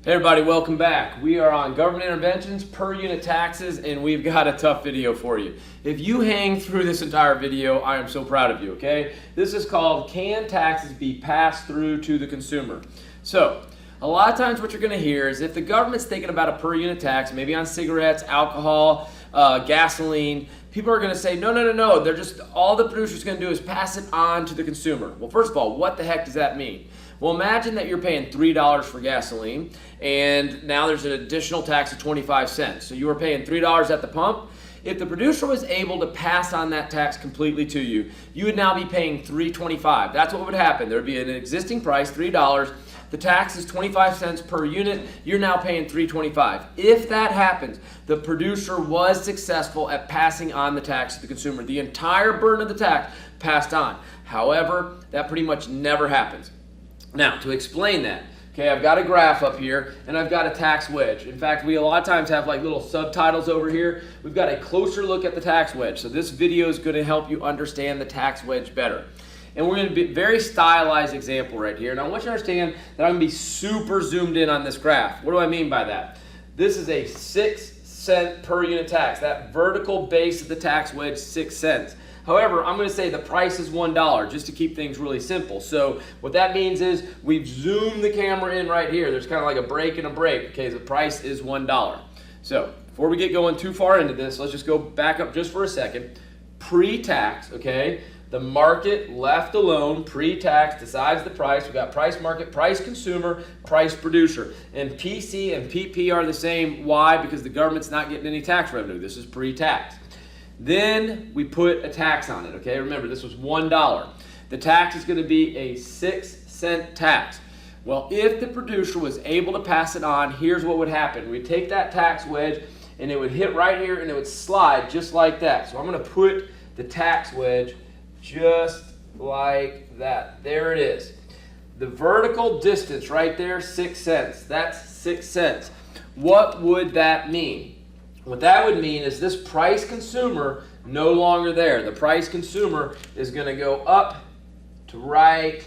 Hey everybody, welcome back. We are on government interventions, per unit taxes, and we've got a tough video for you. If you hang through this entire video, I am so proud of you, okay? This is called, Can Taxes Be Passed Through to the Consumer? So, a lot of times what you're gonna hear is if the government's thinking about a per unit tax, maybe on cigarettes, alcohol, gasoline, people are gonna say, no, they're just, all the producer's gonna do is pass it on to the consumer. Well, first of all, what the heck does that mean? Well, imagine that you're paying $3 for gasoline, and now there's an additional tax of 25 cents. So you were paying $3 at the pump. If the producer was able to pass on that tax completely to you, you would now be paying $3.25. That's what would happen. There would be an existing price, $3. The tax is 25 cents per unit. You're now paying $3.25. If that happens, the producer was successful at passing on the tax to the consumer. The entire burden of the tax passed on. However, that pretty much never happens. Now, to explain that, okay, I've got a graph up here and I've got a tax wedge. In fact, we a lot of times have like little subtitles over here. We've got a closer look at the tax wedge. So this video is going to help you understand the tax wedge better. And we're going to be a very stylized example right here. And I want you to understand that I'm going to be super zoomed in on this graph. What do I mean by that? This is a 6 cent per unit tax. That vertical base of the tax wedge, 6 cents. However, I'm going to say the price is $1 just to keep things really simple. So what that means is we've zoomed the camera in right here. There's kind of like a break and a break. Okay, the price is $1. So before we get going too far into this, let's just go back up just for a second. Pre-tax, okay? The market left alone, pre-tax, decides the price. We've got price market, price consumer, price producer. And PC and PP are the same. Why? Because the government's not getting any tax revenue. This is pre-tax. Then we put a tax on it, okay? Remember, this was $1. The tax is going to be a 6 cent tax. Well, if the producer was able to pass it on, here's what would happen. We'd take that tax wedge and it would hit right here and it would slide just like that. So I'm going to put the tax wedge just like that. There it is. The vertical distance right there, 6 cents. That's 6 cents. What would that mean? What that would mean is this price consumer no longer there. The price consumer is going to go up to right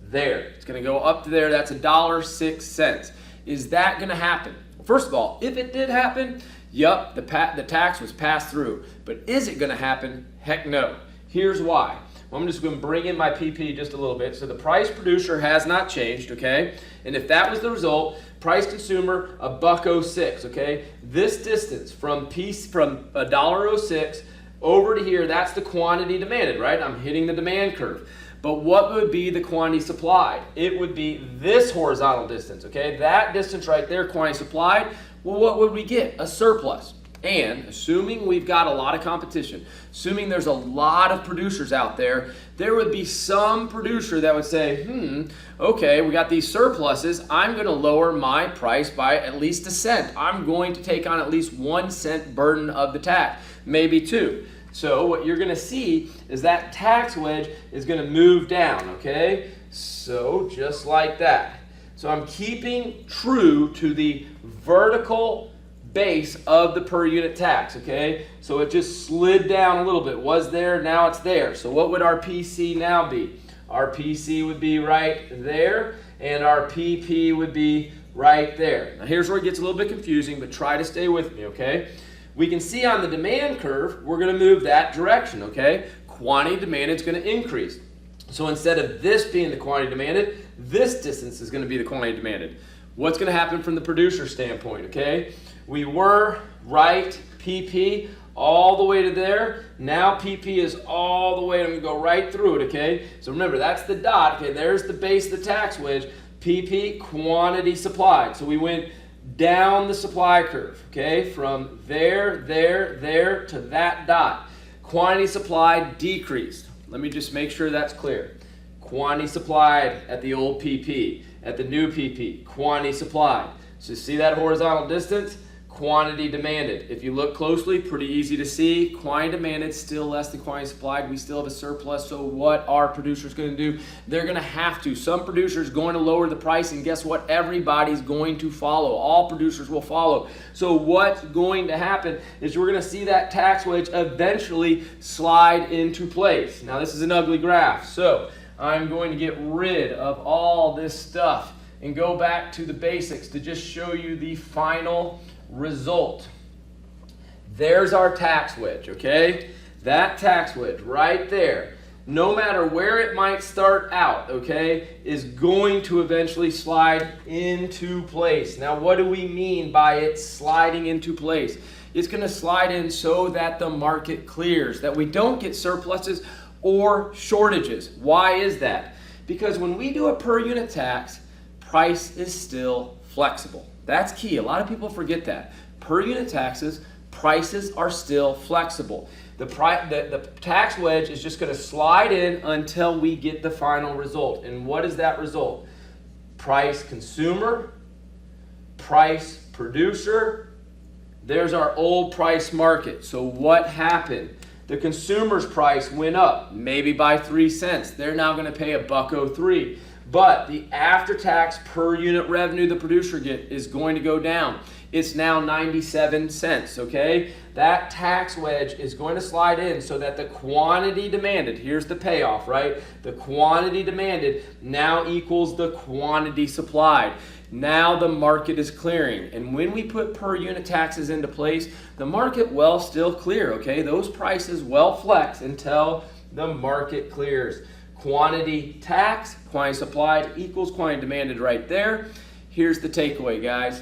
there. It's going to go up to there. That's $1.06. Is that going to happen? First of all, if it did happen, yup, the tax was passed through. But is it going to happen? Heck no. Here's why. Well, I'm just going to bring in my PP just a little bit. So the price producer has not changed, okay? And if that was the result, price consumer, $1.06, okay? This distance from $1.06 over to here, that's the quantity demanded, right? I'm hitting the demand curve. But what would be the quantity supplied? It would be this horizontal distance, okay? That distance right there, quantity supplied. Well, what would we get? A surplus. And assuming we've got a lot of competition, assuming there's a lot of producers out there, there would be some producer that would say, okay, we got these surpluses. I'm going to lower my price by at least 1 cent. I'm going to take on at least 1 cent burden of the tax, maybe 2. So what you're going to see is that tax wedge is going to move down, okay? So just like that. So I'm keeping true to the vertical base of the per unit tax, okay? So it just slid down a little bit. Was there, now it's there. So what would our PC now be? Our PC would be right there, and our PP would be right there. Now here's where it gets a little bit confusing, but try to stay with me, okay? We can see on the demand curve, we're gonna move that direction, okay? Quantity demanded is gonna increase. So instead of this being the quantity demanded, this distance is gonna be the quantity demanded. What's gonna happen from the producer standpoint, okay? We were right PP all the way to there. Now PP is all the way. I'm going to go right through it, okay? So remember, that's the dot. Okay, there's the base of the tax wedge. PP, quantity supplied. So we went down the supply curve, okay? From there to that dot. Quantity supplied decreased. Let me just make sure that's clear. Quantity supplied at the old PP. At the new PP, quantity supplied. So see that horizontal distance? Quantity demanded. If you look closely, pretty easy to see. Quantity demanded, still less than quantity supplied. We still have a surplus. So what are producers going to do? They're going to have to. Some producers going to lower the price, and guess what? Everybody's going to follow. All producers will follow. So what's going to happen is we're going to see that tax wedge eventually slide into place. Now this is an ugly graph. So I'm going to get rid of all this stuff and go back to the basics to just show you the final result. There's our tax wedge, okay? That tax wedge right there, no matter where it might start out, okay, is going to eventually slide into place. Now, what do we mean by it sliding into place? It's going to slide in so that the market clears, that we don't get surpluses or shortages. Why is that? Because when we do a per unit tax, price is still flexible. That's key. A lot of people forget that. Per unit taxes, prices are still flexible. The tax wedge is just going to slide in until we get the final result. And what is that result? Price consumer, price producer. There's our old price market. So what happened? The consumer's price went up, maybe by 3 cents. They're now going to pay $1.03. But the after-tax per unit revenue the producer get is going to go down. It's now 97 cents, okay? That tax wedge is going to slide in so that the quantity demanded, here's the payoff, right? The quantity demanded now equals the quantity supplied. Now the market is clearing. And when we put per unit taxes into place, the market will still clear, okay? Those prices will flex until the market clears. Quantity tax, quantity supplied equals quantity demanded right there. Here's the takeaway, guys.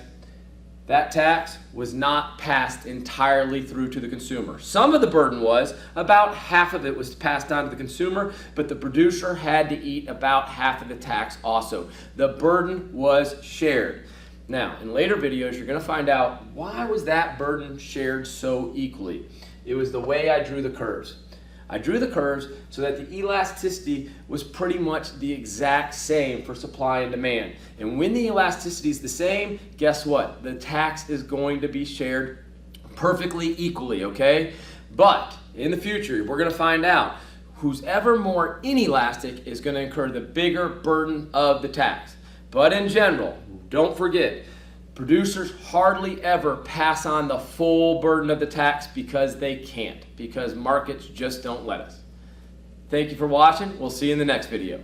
That tax was not passed entirely through to the consumer. Some of the burden was, about half of it was passed on to the consumer, but the producer had to eat about half of the tax also. The burden was shared. Now, in later videos, you're going to find out why was that burden shared so equally. It was the way I drew the curves. I drew the curves so that the elasticity was pretty much the exact same for supply and demand. And when the elasticity is the same, guess what? The tax is going to be shared perfectly equally, okay? But in the future, we're going to find out who's ever more inelastic is going to incur the bigger burden of the tax. But in general, don't forget, producers hardly ever pass on the full burden of the tax because they can't, because markets just don't let us. Thank you for watching. We'll see you in the next video.